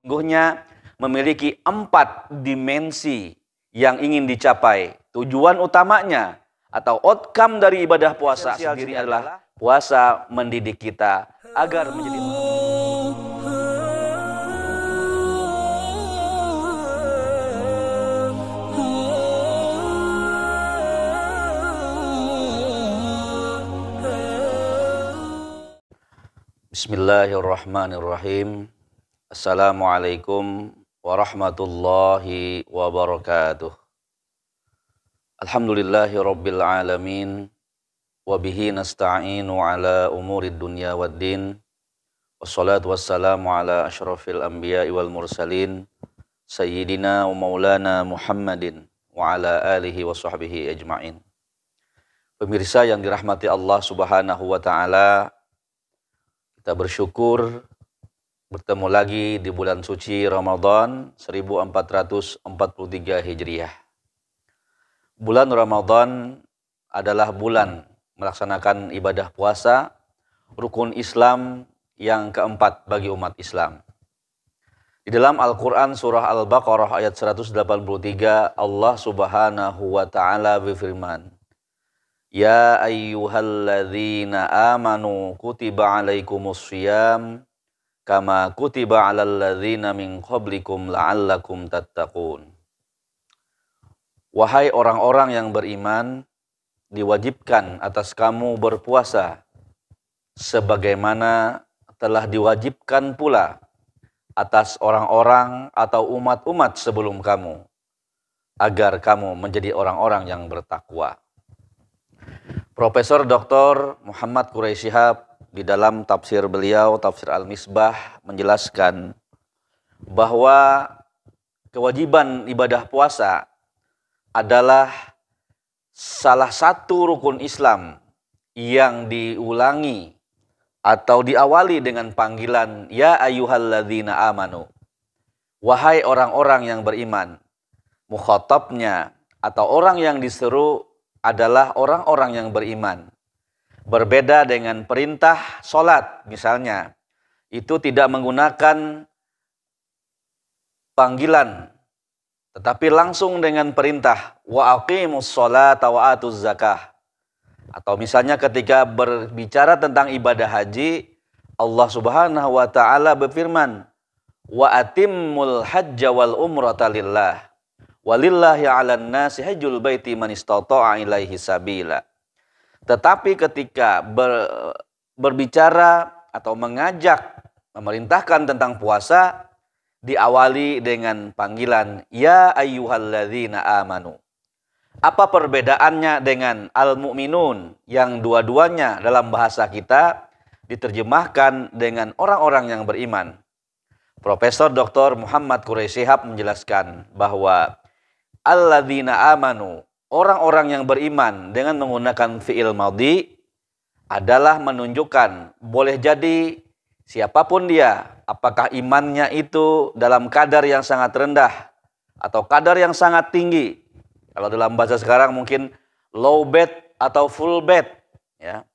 Sesungguhnya memiliki 4 dimensi yang ingin dicapai. Tujuan utamanya atau outcome dari ibadah puasa sendiri adalah puasa mendidik kita agar menjadi Bismillahirrahmanirrahim. Assalamualaikum warahmatullahi wabarakatuh. Alhamdulillahi rabbil alamin. Wabihi nasta'inu ala umurid dunya waddin. Wassalatu wassalamu ala ashrafil anbiya'i wal mursalin. Sayyidina wa maulana Muhammadin wa ala alihi wa sahbihi ajma'in. Pemirsa yang dirahmati Allah subhanahu wa ta'ala, kita bersyukur bertemu lagi di bulan suci Ramadan 1443 Hijriah. Bulan Ramadan adalah bulan melaksanakan ibadah puasa, rukun Islam yang keempat bagi umat Islam. Di dalam Al-Quran surah Al-Baqarah ayat 183, Allah subhanahu wa ta'ala berfirman, Ya ayyuhalladzina amanu kutiba alaikumus syiyam kama kutiba alal ladzina min qablikum la'allakum tattaqun. Wahai orang-orang yang beriman, diwajibkan atas kamu berpuasa sebagaimana telah diwajibkan pula atas orang-orang atau umat-umat sebelum kamu, agar kamu menjadi orang-orang yang bertakwa. Profesor Dr. Muhammad Quraisy Shihab di dalam tafsir beliau, Tafsir Al-Misbah, menjelaskan bahwa kewajiban ibadah puasa adalah salah satu rukun Islam yang diulangi atau diawali dengan panggilan Ya ayyuhalladzina amanu. Wahai orang-orang yang beriman. Mukhatabnya atau orang yang diseru adalah orang-orang yang beriman. Berbeda dengan perintah sholat misalnya, itu tidak menggunakan panggilan, tetapi langsung dengan perintah wa aqimus sholata wa atuz zakah. Atau misalnya ketika berbicara tentang ibadah haji, Allah subhanahu wa ta'ala berfirman wa atimmul hajja wal umrata lillah walillahi 'alan nasi hajjul baiti man istata'a ilaihi sabila. Tetapi ketika berbicara atau mengajak, memerintahkan tentang puasa, diawali dengan panggilan Ya ayyuhalladzina amanu. Apa perbedaannya dengan al-mu'minun yang dua-duanya dalam bahasa kita diterjemahkan dengan orang-orang yang beriman? Profesor Dr. Muhammad Quraisy Shihab menjelaskan bahwa alladzina amanu, orang-orang yang beriman dengan menggunakan fi'il madhi adalah menunjukkan boleh jadi siapapun dia, apakah imannya itu dalam kadar yang sangat rendah atau kadar yang sangat tinggi. Kalau dalam bahasa sekarang mungkin low bad atau full bad, ya.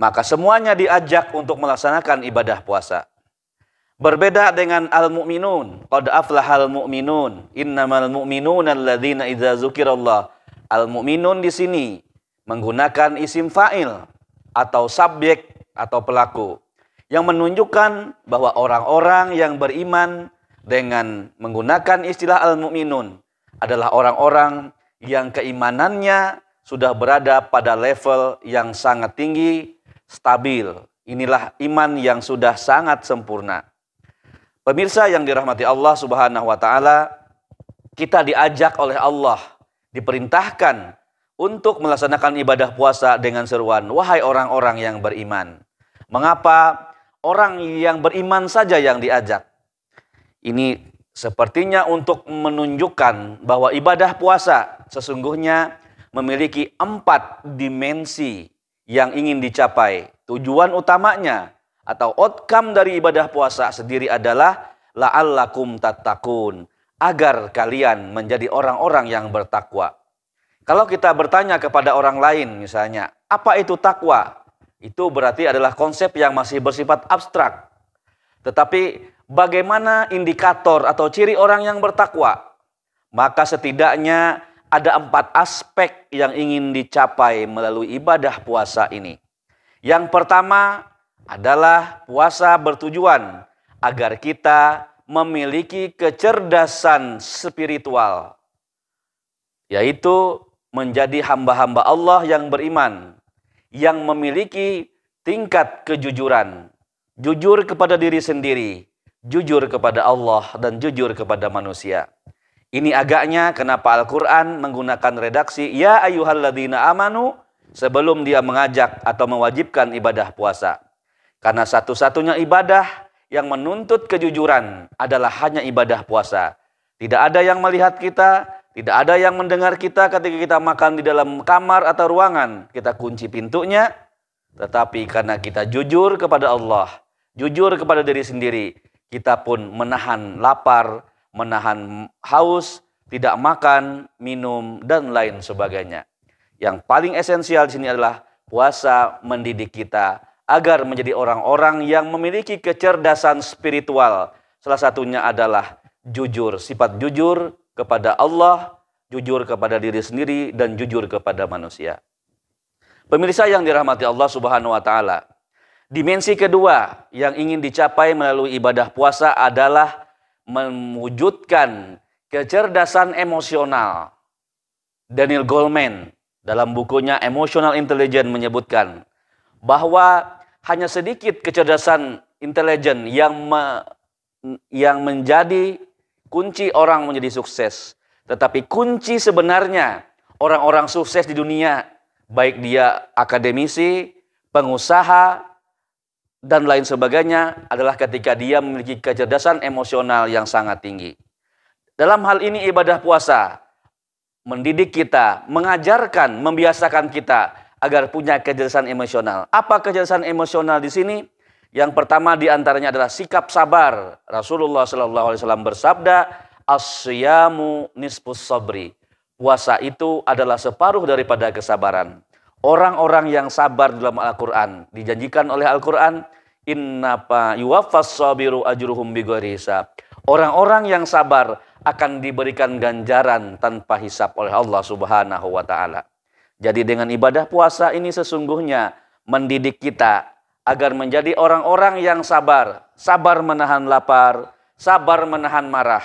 Maka semuanya diajak untuk melaksanakan ibadah puasa. Berbeda dengan al-mu'minun, qad aflahal mu'minun, innamal mu'minuna alladzina idza dzukirallah. Al-mu'minun di sini menggunakan isim fa'il atau subjek atau pelaku yang menunjukkan bahwa orang-orang yang beriman dengan menggunakan istilah al-mu'minun adalah orang-orang yang keimanannya sudah berada pada level yang sangat tinggi, stabil. Inilah iman yang sudah sangat sempurna. Pemirsa yang dirahmati Allah subhanahu wa ta'ala, kita diajak oleh Allah, diperintahkan untuk melaksanakan ibadah puasa dengan seruan, wahai orang-orang yang beriman. Mengapa orang yang beriman saja yang diajak? Ini sepertinya untuk menunjukkan bahwa ibadah puasa sesungguhnya memiliki 4 dimensi yang ingin dicapai. Tujuan utamanya atau outcome dari ibadah puasa sendiri adalah la'allakum tattaqun, agar kalian menjadi orang-orang yang bertakwa. Kalau kita bertanya kepada orang lain misalnya, apa itu takwa? Itu berarti adalah konsep yang masih bersifat abstrak. Tetapi bagaimana indikator atau ciri orang yang bertakwa? Maka setidaknya ada 4 aspek yang ingin dicapai melalui ibadah puasa ini. Yang pertama adalah puasa bertujuan agar kita memiliki kecerdasan spiritual, yaitu menjadi hamba-hamba Allah yang beriman, yang memiliki tingkat kejujuran, jujur kepada diri sendiri, jujur kepada Allah, dan jujur kepada manusia. Ini agaknya kenapa Al-Quran menggunakan redaksi ya ayyuhalladzina amanu sebelum dia mengajak atau mewajibkan ibadah puasa. Karena satu-satunya ibadah yang menuntut kejujuran adalah hanya ibadah puasa. Tidak ada yang melihat kita, tidak ada yang mendengar kita ketika kita makan di dalam kamar atau ruangan. Kita kunci pintunya, tetapi karena kita jujur kepada Allah, jujur kepada diri sendiri, kita pun menahan lapar, menahan haus, tidak makan, minum, dan lain sebagainya. Yang paling esensial di sini adalah puasa mendidik kita agar menjadi orang-orang yang memiliki kecerdasan spiritual. Salah satunya adalah jujur, sifat jujur kepada Allah, jujur kepada diri sendiri, dan jujur kepada manusia. Pemirsa yang dirahmati Allah Subhanahu wa Ta'ala, dimensi kedua yang ingin dicapai melalui ibadah puasa adalah mewujudkan kecerdasan emosional. Daniel Goleman dalam bukunya Emotional Intelligence menyebutkan bahwa hanya sedikit kecerdasan intelijen yang menjadi kunci orang menjadi sukses. Tetapi kunci sebenarnya orang-orang sukses di dunia, baik dia akademisi, pengusaha, dan lain sebagainya, adalah ketika dia memiliki kecerdasan emosional yang sangat tinggi. Dalam hal ini ibadah puasa mendidik kita, mengajarkan, membiasakan kita agar punya kecerdasan emosional. Apa kecerdasan emosional di sini? Yang pertama diantaranya adalah sikap sabar. Rasulullah SAW bersabda, as-siyamu nisfus sabri. Puasa itu adalah separuh daripada kesabaran. Orang-orang yang sabar dalam Al-Quran dijanjikan oleh Al-Quran, innapa yuwaffas sabiru ajruhum bighairi hisab. Orang-orang yang sabar akan diberikan ganjaran tanpa hisab oleh Allah Subhanahu wa Ta'ala. Jadi dengan ibadah puasa ini sesungguhnya mendidik kita agar menjadi orang-orang yang sabar. Sabar menahan lapar, sabar menahan marah.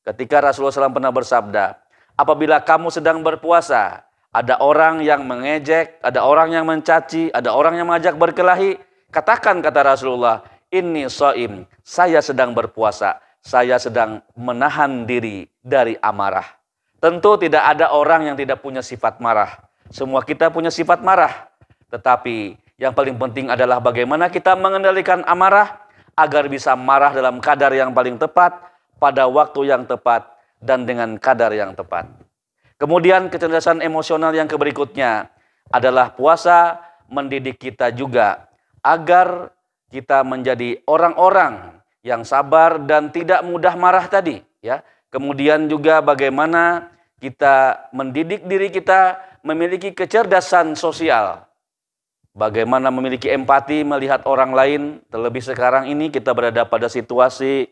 Ketika Rasulullah SAW pernah bersabda, apabila kamu sedang berpuasa, ada orang yang mengejek, ada orang yang mencaci, ada orang yang mengajak berkelahi, katakan, kata Rasulullah, inni shaim, saya sedang berpuasa, saya sedang menahan diri dari amarah. Tentu tidak ada orang yang tidak punya sifat marah. Semua kita punya sifat marah. Tetapi yang paling penting adalah bagaimana kita mengendalikan amarah agar bisa marah dalam kadar yang paling tepat, pada waktu yang tepat, dan dengan kadar yang tepat. Kemudian kecerdasan emosional yang berikutnya adalah puasa mendidik kita juga agar kita menjadi orang-orang yang sabar dan tidak mudah marah tadi, ya. Kemudian juga bagaimana kita mendidik diri kita memiliki kecerdasan sosial. Bagaimana memiliki empati melihat orang lain, terlebih sekarang ini kita berada pada situasi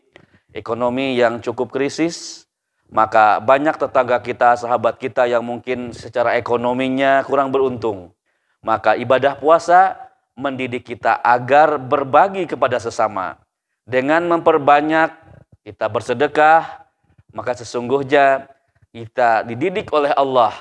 ekonomi yang cukup krisis. Maka banyak tetangga kita, sahabat kita yang mungkin secara ekonominya kurang beruntung. Maka ibadah puasa mendidik kita agar berbagi kepada sesama. Dengan memperbanyak kita bersedekah, maka sesungguhnya kita dididik oleh Allah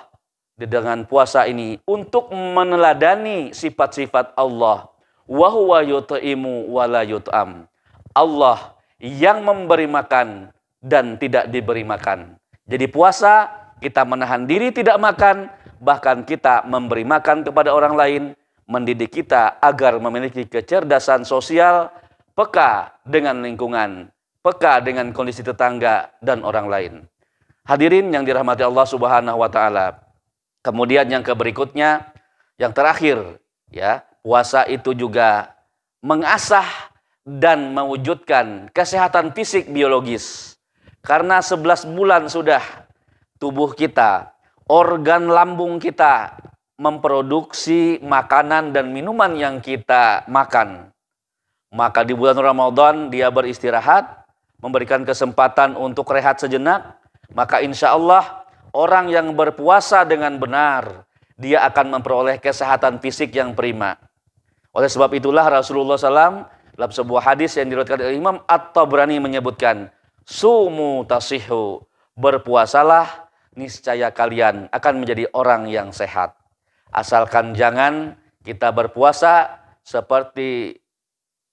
dengan puasa ini untuk meneladani sifat-sifat Allah. Wa huwa yut'imu wa la yut'am. Allah yang memberi makan dan tidak diberi makan. Jadi puasa kita menahan diri tidak makan, bahkan kita memberi makan kepada orang lain, mendidik kita agar memiliki kecerdasan sosial, peka dengan lingkungan, peka dengan kondisi tetangga dan orang lain. Hadirin yang dirahmati Allah Subhanahu wa Ta'ala. Kemudian yang berikutnya, yang terakhir, ya, puasa itu juga mengasah dan mewujudkan kesehatan fisik biologis. Karena 11 bulan sudah tubuh kita, organ lambung kita memproduksi makanan dan minuman yang kita makan. Maka di bulan Ramadan dia beristirahat, memberikan kesempatan untuk rehat sejenak. Maka insya Allah orang yang berpuasa dengan benar, dia akan memperoleh kesehatan fisik yang prima. Oleh sebab itulah Rasulullah SAW dalam sebuah hadis yang diriwayatkan oleh Imam At-Tabrani menyebutkan, sumu tasihu, berpuasalah, niscaya kalian akan menjadi orang yang sehat. Asalkan jangan kita berpuasa seperti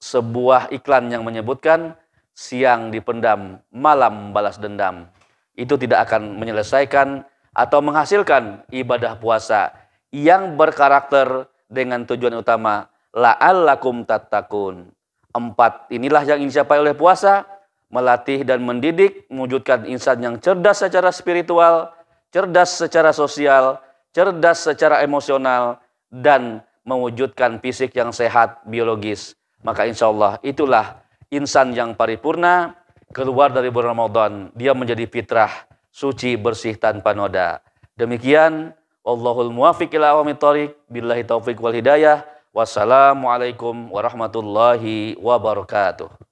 sebuah iklan yang menyebutkan siang dipendam, malam balas dendam. Itu tidak akan menyelesaikan atau menghasilkan ibadah puasa yang berkarakter dengan tujuan utama la'allakum tattaqun. 4 inilah yang dicapai oleh puasa, melatih dan mendidik, mewujudkan insan yang cerdas secara spiritual, cerdas secara sosial, cerdas secara emosional, dan mewujudkan fisik yang sehat biologis. Maka insya Allah itulah insan yang paripurna, keluar dari bulan Ramadan, dia menjadi fitrah, suci, bersih, tanpa noda. Demikian, wallahul muwaffiq ila aqwamit thoriq, billahi taufiq wal hidayah. Wassalamualaikum warahmatullahi wabarakatuh.